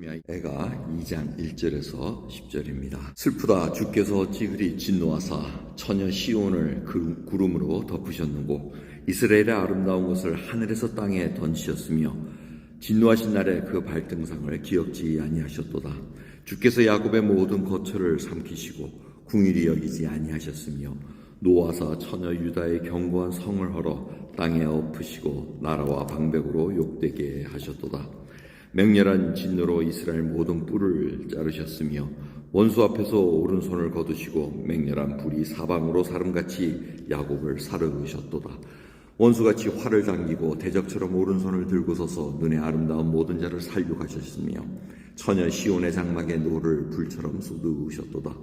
애가 2장 1절에서 10절입니다. 슬프다 주께서 어찌 그리 진노하사 처녀 시온을 구름으로 덮으셨는고 이스라엘의 아름다운 것을 하늘에서 땅에 던지셨으며 진노하신 날에 그 발등상을 기억지 아니하셨도다. 주께서 야곱의 모든 거처를 삼키시고 궁일이 여기지 아니하셨으며 노하사 처녀 유다의 견고한 성을 헐어 땅에 엎으시고 나라와 방백으로 욕되게 하셨도다. 맹렬한 진노로 이스라엘 모든 뿔을 자르셨으며 원수 앞에서 오른손을 거두시고 맹렬한 불이 사방으로 사름같이 야곱을 사르으셨도다. 원수같이 활을 당기고 대적처럼 오른손을 들고 서서 눈에 아름다운 모든 자를 살육하셨으며 처녀 시온의 장막에 노를 불처럼 쏟으셨도다.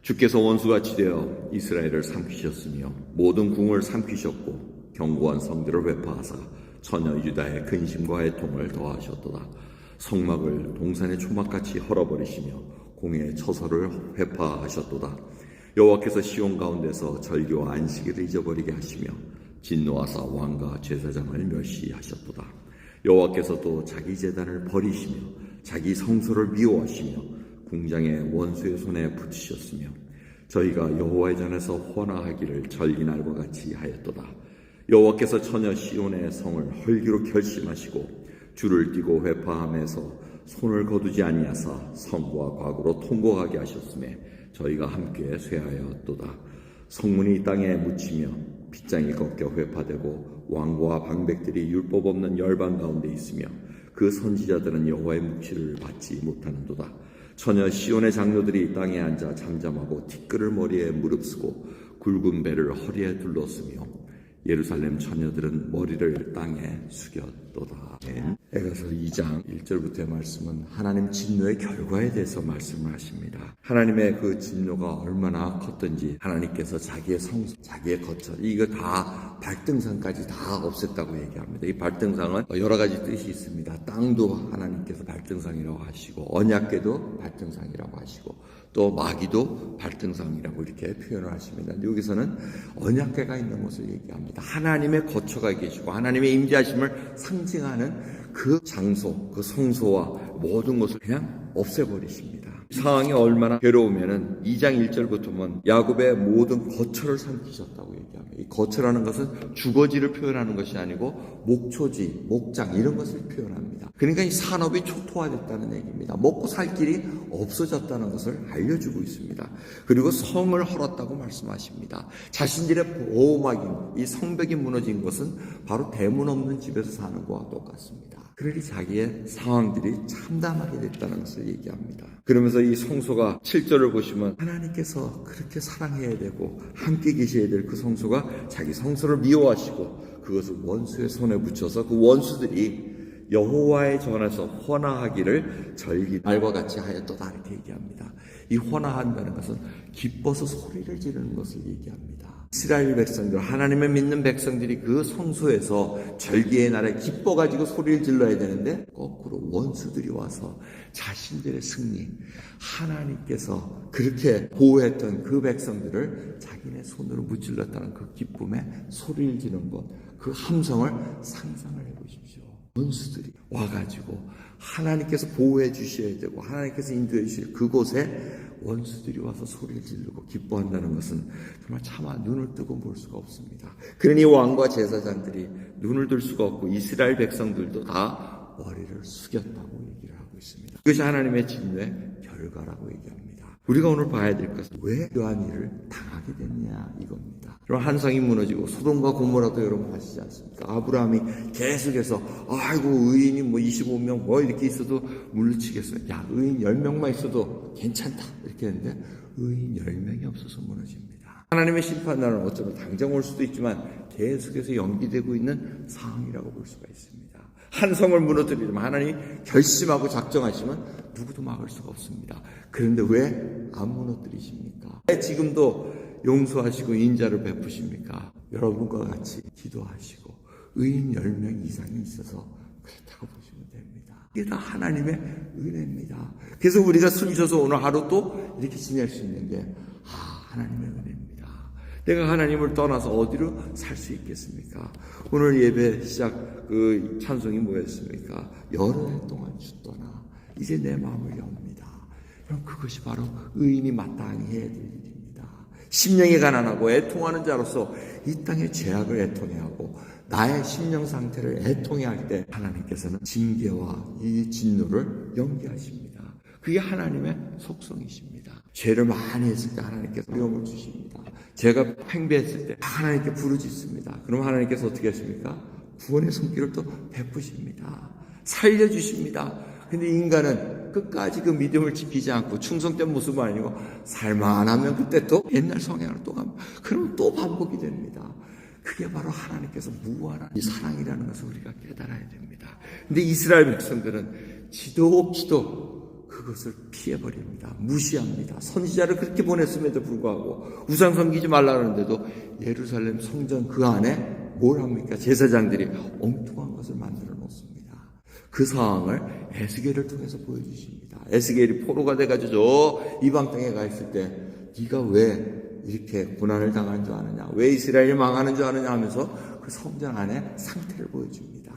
주께서 원수같이 되어 이스라엘을 삼키셨으며 모든 궁을 삼키셨고 견고한 성들을 회파하사 처녀 유다의 근심과 애통을 더하셨도다. 성막을 동산의 초막같이 헐어버리시며 공의 처소를 회파하셨도다. 여호와께서 시온 가운데서 절기와 안식일을 잊어버리게 하시며 진노하사 왕과 제사장을 멸시하셨도다. 여호와께서 또 자기 제단을 버리시며 자기 성소를 미워하시며 궁장의 원수의 손에 붙이셨으며 저희가 여호와의 전에서 헌화하기를 절기날과 같이 하였도다. 여호와께서 처녀 시온의 성을 헐기로 결심하시고 줄을 띠고 회파함에서 손을 거두지 아니하사 성과 과거로 통곡하게 하셨음에 저희가 함께 쇠하였도다. 성문이 땅에 묻히며 빗장이 꺾여 회파되고 왕과 방백들이 율법 없는 열방 가운데 있으며 그 선지자들은 여호와의 묵시를 받지 못하는도다. 처녀 시온의 장로들이 땅에 앉아 잠잠하고 티끌을 머리에 무릅쓰고 굵은 배를 허리에 둘렀으며 예루살렘 처녀들은 머리를 땅에 숙였도다. 에가서 2장 1절부터의 말씀은 하나님 진노의 결과에 대해서 말씀을 하십니다. 하나님의 그 진노가 얼마나 컸던지 하나님께서 자기의 성소, 자기의 거처 이거 다 발등상까지 다 없앴다고 얘기합니다. 이 발등상은 여러 가지 뜻이 있습니다. 땅도 하나님께서 발등상이라고 하시고 언약궤도 발등상이라고 하시고 또 마귀도 발등상이라고 이렇게 표현을 하십니다. 여기서는 언약궤가 있는 것을 얘기합니다. 하나님의 거처가 계시고 하나님의 임재하심을 상징하는 그 장소, 그 성소와 모든 것을 그냥 없애버리십니다. 상황이 얼마나 괴로우면은 2장 1절부터는 야곱의 모든 거처를 삼키셨다고 얘기합니다. 이 거처라는 것은 주거지를 표현하는 것이 아니고 목초지, 목장 이런 것을 표현합니다. 그러니까 이 산업이 초토화됐다는 얘기입니다. 먹고 살 길이 없어졌다는 것을 알려주고 있습니다. 그리고 성을 헐었다고 말씀하십니다. 자신들의 보호막인 이 성벽이 무너진 것은 바로 대문 없는 집에서 사는 것과 똑같습니다. 그러니 자기의 상황들이 참담하게 됐다는 것을 얘기합니다. 그러면서 이 성소가 7절을 보시면 하나님께서 그렇게 사랑해야 되고 함께 계셔야 될 그 성소가 자기 성소를 미워하시고 그것을 원수의 손에 붙여서 그 원수들이 여호와의 전에서 헌화하기를 절기날과 같이 하였도다 이렇게 얘기합니다. 이 헌화한다는 것은 기뻐서 소리를 지르는 것을 얘기합니다. 이스라엘 백성들, 하나님을 믿는 백성들이 그 성소에서 절기의 날에 기뻐가지고 소리를 질러야 되는데 거꾸로 원수들이 와서 자신들의 승리, 하나님께서 그렇게 보호했던 그 백성들을 자기네 손으로 무찔렀다는 그 기쁨에 소리를 지르는 것, 그 함성을 상상을 해보십시오. 원수들이 와가지고 하나님께서 보호해 주셔야 되고 하나님께서 인도해 주실 그곳에 원수들이 와서 소리를 지르고 기뻐한다는 것은 정말 차마 눈을 뜨고 볼 수가 없습니다. 그러니 왕과 제사장들이 눈을 들 수가 없고 이스라엘 백성들도 다 머리를 숙였다고 얘기를 하고 있습니다. 이것이 하나님의 진노의 결과라고 얘기합니다. 우리가 오늘 봐야 될 것은 왜 이러한 일을 당하게 됐냐 이겁니다. 그럼 한 성이 무너지고 소돔과 고모라도 여러분 아시지 않습니까? 아브라함이 계속해서 아이고 의인이 뭐 25명 뭐 이렇게 있어도 물리치겠어요. 야 의인 10명만 있어도 괜찮다 이렇게 했는데 의인 10명이 없어서 무너집니다. 하나님의 심판날은 어쩌면 당장 올 수도 있지만 계속해서 연기되고 있는 상황이라고 볼 수가 있습니다. 한 성을 무너뜨리려면 하나님이 결심하고 작정하시면 누구도 막을 수가 없습니다. 그런데 왜 안 무너뜨리십니까? 왜 지금도 용서하시고 인자를 베푸십니까? 여러분과 같이 기도하시고 의인 10명 이상이 있어서 그렇다고 보시면 됩니다. 이게 다 하나님의 은혜입니다. 그래서 우리가 숨 쉬어서 오늘 하루 또 이렇게 지낼 수 있는 게 하나님의 은혜입니다. 내가 하나님을 떠나서 어디로 살 수 있겠습니까? 오늘 예배 시작 그 찬송이 뭐였습니까? 여러 해 동안 주 떠나 이제 내 마음을 엽니다. 그럼 그것이 바로 의인이 마땅히 해야 될 일입니다. 심령이 가난하고 애통하는 자로서 이 땅의 죄악을 애통해 하고 나의 심령 상태를 애통해 할 때 하나님께서는 징계와 이 진노를 연기하십니다. 그게 하나님의 속성이십니다. 죄를 많이 했을 때 하나님께서 어려움을 주십니다. 죄가 횡배했을 때 하나님께 부르짖습니다. 그럼 하나님께서 어떻게 하십니까? 구원의 손길을 또 베푸십니다. 살려주십니다. 근데 인간은 끝까지 그 믿음을 지키지 않고 충성된 모습은 아니고 살만하면 그때 또 옛날 성향으로 또 갑니다. 그럼 또 반복이 됩니다. 그게 바로 하나님께서 무한한 이 사랑이라는 것을 우리가 깨달아야 됩니다. 근데 이스라엘 백성들은 지독지독 그것을 피해버립니다. 무시합니다. 선지자를 그렇게 보냈음에도 불구하고 우상 섬기지 말라는데도 예루살렘 성전 그 안에 뭘 합니까? 제사장들이 엉뚱한 것을 만들어 놓습니다. 그 상황을 에스겔을 통해서 보여주십니다. 에스겔이 포로가 돼가지고 저 이방 땅에 가 있을 때 네가 왜 이렇게 고난을 당하는 줄 아느냐, 왜 이스라엘이 망하는 줄 아느냐 하면서 그 성전 안에 상태를 보여줍니다.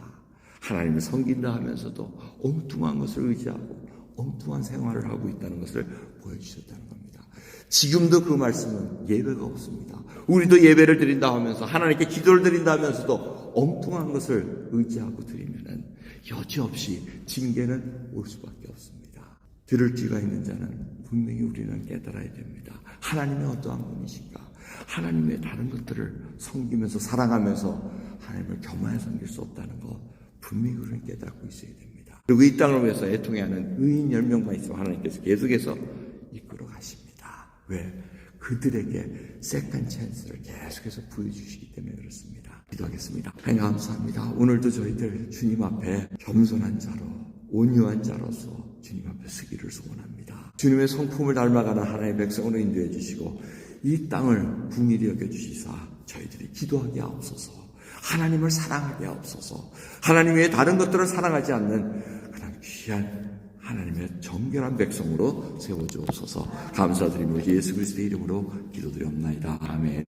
하나님을 섬긴다 하면서도 엉뚱한 것을 의지하고 엉뚱한 생활을 하고 있다는 것을 보여주셨다는 겁니다. 지금도 그 말씀은 예배가 없습니다. 우리도 예배를 드린다 하면서 하나님께 기도를 드린다 하면서도 엉뚱한 것을 의지하고 드리면은 여지없이 징계는 올 수밖에 없습니다. 들을 귀가 있는 자는 분명히 우리는 깨달아야 됩니다. 하나님의 어떠한 분이신가? 하나님의 다른 것들을 섬기면서 사랑하면서 하나님을 겸하여 섬길 수 없다는 것 분명히 우리는 깨닫고 있어야 됩니다. 그리고 이 땅을 위해서 애통해하는 의인 10명만 있으면 하나님께서 계속해서 이끌어 가십니다. 왜? 그들에게 세컨 찬스를 계속해서 보여주시기 때문에 그렇습니다. 기도하겠습니다. 하나님 감사합니다. 오늘도 저희들 주님 앞에 겸손한 자로 온유한 자로서 주님 앞에 서기를 소원합니다. 주님의 성품을 닮아가는 하나님의 백성으로 인도해 주시고 이 땅을 궁일히 여겨주시사 저희들이 기도하게 하옵소서. 하나님을 사랑하게 하옵소서. 하나님 외에 다른 것들을 사랑하지 않는 그런 귀한 하나님의 정결한 백성으로 세워주옵소서. 감사드리며 예수 그리스도의 이름으로 기도드리옵나이다. 아멘.